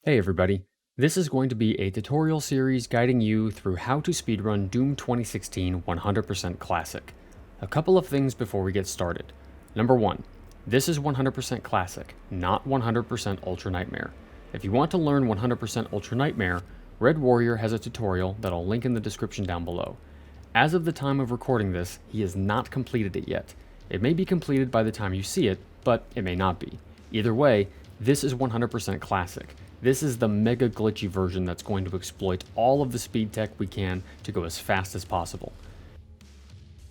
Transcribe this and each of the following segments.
Hey everybody, this is going to be a tutorial series guiding you through how to speedrun Doom 2016 100% Classic. A couple of things before we get started. Number 1, this is 100% Classic, not 100% Ultra Nightmare. If you want to learn 100% Ultra Nightmare, Red Warrior has a tutorial that I'll link in the description down below. As of the time of recording this, he has not completed it yet. It may be completed by the time you see it, but it may not be. Either way, this is 100% Classic. This is the mega glitchy version that's going to exploit all of the speed tech we can to go as fast as possible.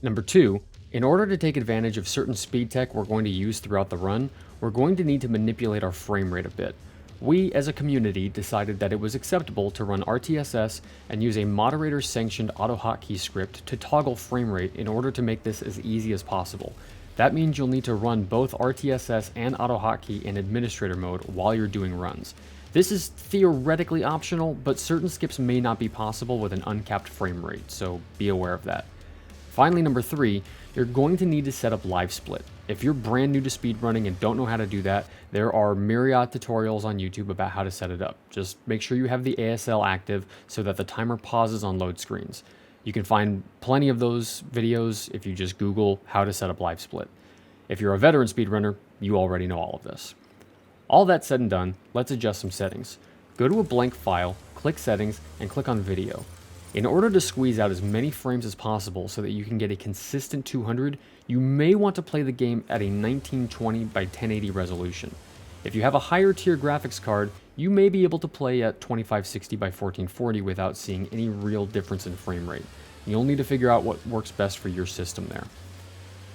Number 2, in order to take advantage of certain speed tech we're going to use throughout the run, we're going to need to manipulate our frame rate a bit. We, as a community, decided that it was acceptable to run RTSS and use a moderator-sanctioned AutoHotkey script to toggle frame rate in order to make this as easy as possible. That means you'll need to run both RTSS and AutoHotkey in administrator mode while you're doing runs. This is theoretically optional, but certain skips may not be possible with an uncapped frame rate, so be aware of that. Finally, number 3, you're going to need to set up Live Split. If you're brand new to speedrunning and don't know how to do that, there are myriad tutorials on YouTube about how to set it up. Just make sure you have the ASL active so that the timer pauses on load screens. You can find plenty of those videos if you just Google how to set up Live Split. If you're a veteran speedrunner, you already know all of this. All that said and done, let's adjust some settings. Go to a blank file, click Settings, and click on Video. In order to squeeze out as many frames as possible so that you can get a consistent 200, you may want to play the game at a 1920 by 1080 resolution. If you have a higher tier graphics card, you may be able to play at 2560 by 1440 without seeing any real difference in frame rate. You'll need to figure out what works best for your system there.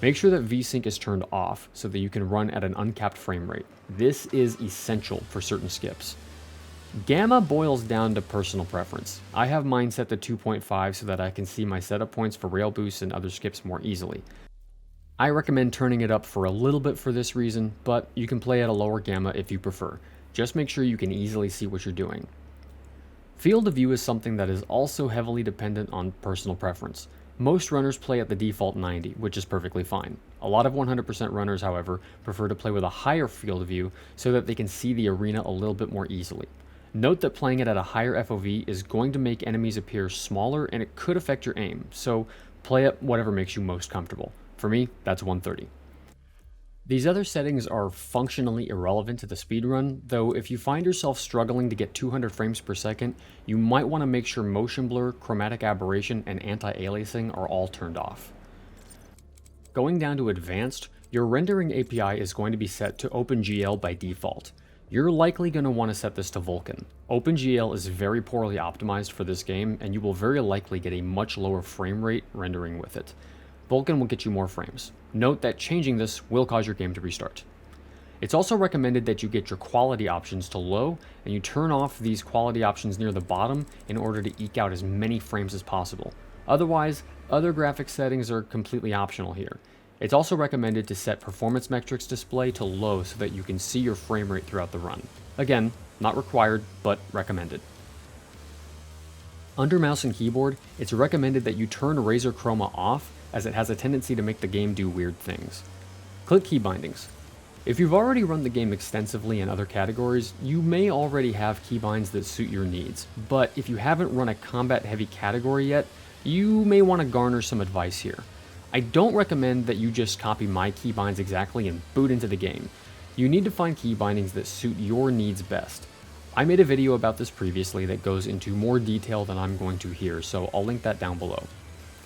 Make sure that VSync is turned off so that you can run at an uncapped frame rate. This is essential for certain skips. Gamma boils down to personal preference. I have mine set to 2.5 so that I can see my setup points for rail boosts and other skips more easily. I recommend turning it up for a little bit for this reason, but you can play at a lower gamma if you prefer. Just make sure you can easily see what you're doing. Field of view is something that is also heavily dependent on personal preference. Most runners play at the default 90, which is perfectly fine. A lot of 100% runners, however, prefer to play with a higher field of view so that they can see the arena a little bit more easily. Note that playing it at a higher FOV is going to make enemies appear smaller and it could affect your aim, so play at whatever makes you most comfortable. For me, that's 130. These other settings are functionally irrelevant to the speedrun, though if you find yourself struggling to get 200 frames per second, you might want to make sure motion blur, chromatic aberration, and anti-aliasing are all turned off. Going down to advanced, your rendering API is going to be set to OpenGL by default. You're likely going to want to set this to Vulkan. OpenGL is very poorly optimized for this game, and you will very likely get a much lower frame rate rendering with it. Vulkan will get you more frames. Note that changing this will cause your game to restart. It's also recommended that you get your quality options to low, and you turn off these quality options near the bottom in order to eke out as many frames as possible. Otherwise, other graphics settings are completely optional here. It's also recommended to set performance metrics display to low so that you can see your frame rate throughout the run. Again, not required, but recommended. Under mouse and keyboard, it's recommended that you turn Razor Chroma off as it has a tendency to make the game do weird things. Click key bindings. If you've already run the game extensively in other categories, you may already have keybinds that suit your needs, but if you haven't run a combat-heavy category yet, you may want to garner some advice here. I don't recommend that you just copy my keybinds exactly and boot into the game. You need to find key bindings that suit your needs best. I made a video about this previously that goes into more detail than I'm going to here, so I'll link that down below.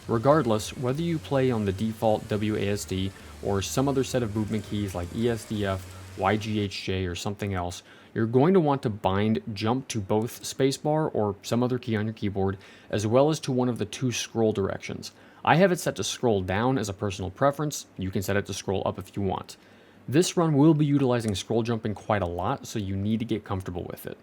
Regardless, whether you play on the default WASD or some other set of movement keys like ESDF, YGHJ, or something else, you're going to want to bind jump to both spacebar or some other key on your keyboard, as well as to one of the two scroll directions. I have it set to scroll down as a personal preference. You can set it to scroll up if you want. This run will be utilizing scroll jumping quite a lot, so you need to get comfortable with it.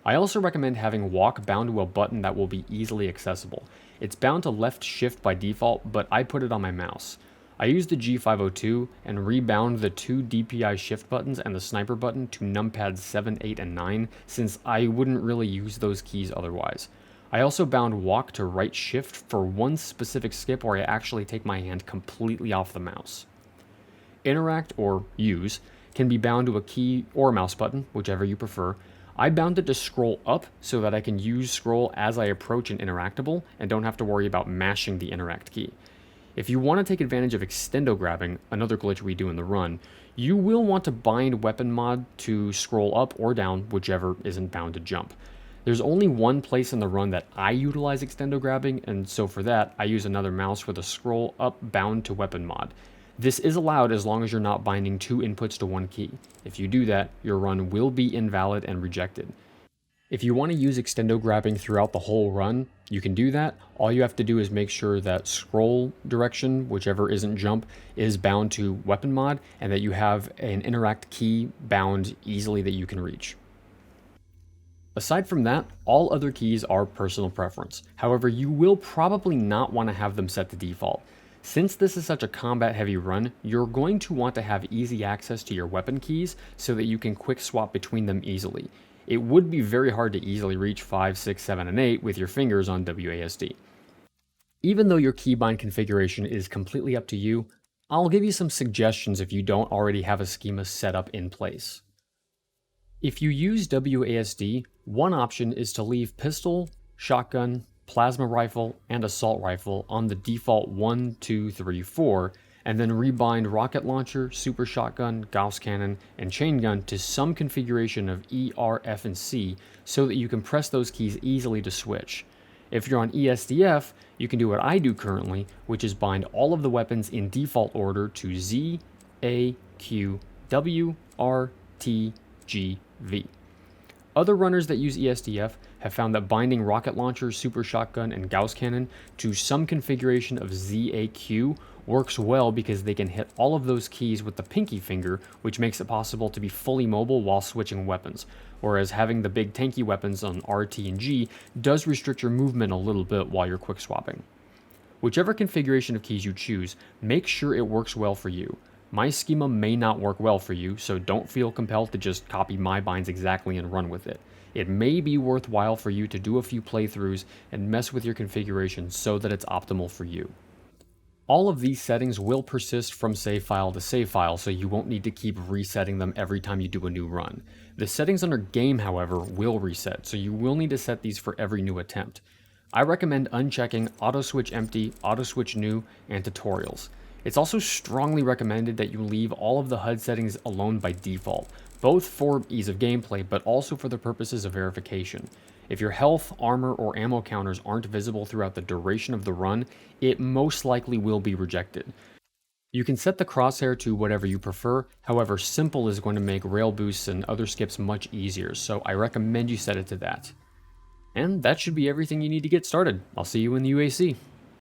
I also recommend having walk bound to a button that will be easily accessible. It's bound to left shift by default, but I put it on my mouse. I used the G502 and rebound the two DPI shift buttons and the sniper button to numpads 7, 8, and 9 since I wouldn't really use those keys otherwise. I also bound walk to right shift for one specific skip where I actually take my hand completely off the mouse. Interact, or use, can be bound to a key or mouse button, whichever you prefer. I bound it to scroll up so that I can use scroll as I approach an interactable and don't have to worry about mashing the interact key. If you want to take advantage of extendo grabbing, another glitch we do in the run, you will want to bind weapon mod to scroll up or down, whichever isn't bound to jump. There's only one place in the run that I utilize extendo grabbing, and so for that, I use another mouse with a scroll up bound to weapon mod. This is allowed as long as you're not binding two inputs to one key. If you do that, your run will be invalid and rejected. If you want to use extendo grabbing throughout the whole run, you can do that. All you have to do is make sure that scroll direction, whichever isn't jump, is bound to weapon mod, and that you have an interact key bound easily that you can reach. Aside from that, all other keys are personal preference. However, you will probably not want to have them set to default. Since this is such a combat heavy run, you're going to want to have easy access to your weapon keys so that you can quick swap between them easily. It would be very hard to easily reach 5, 6, 7, and 8 with your fingers on WASD. Even though your keybind configuration is completely up to you, I'll give you some suggestions if you don't already have a schema set up in place. If you use WASD, one option is to leave pistol, shotgun, plasma rifle, and assault rifle on the default 1, 2, 3, 4, and then rebind rocket launcher, super shotgun, Gauss cannon, and chain gun to some configuration of E, R, F, and C so that you can press those keys easily to switch. If you're on ESDF, you can do what I do currently, which is bind all of the weapons in default order to Z, A, Q, W, R, T, G, V. Other runners that use ESDF have found that binding rocket launcher, super shotgun, and Gauss cannon to some configuration of ZAQ works well because they can hit all of those keys with the pinky finger, which makes it possible to be fully mobile while switching weapons, whereas having the big tanky weapons on R, T, and G does restrict your movement a little bit while you're quick swapping. Whichever configuration of keys you choose, make sure it works well for you. My schema may not work well for you, so don't feel compelled to just copy my binds exactly and run with it. It may be worthwhile for you to do a few playthroughs and mess with your configuration so that it's optimal for you. All of these settings will persist from save file to save file, so you won't need to keep resetting them every time you do a new run. The settings under game, however, will reset, so you will need to set these for every new attempt. I recommend unchecking auto switch empty, auto switch new, and tutorials. It's also strongly recommended that you leave all of the HUD settings alone by default, both for ease of gameplay, but also for the purposes of verification. If your health, armor, or ammo counters aren't visible throughout the duration of the run, it most likely will be rejected. You can set the crosshair to whatever you prefer, however simple is going to make rail boosts and other skips much easier, so I recommend you set it to that. And that should be everything you need to get started. I'll see you in the UAC.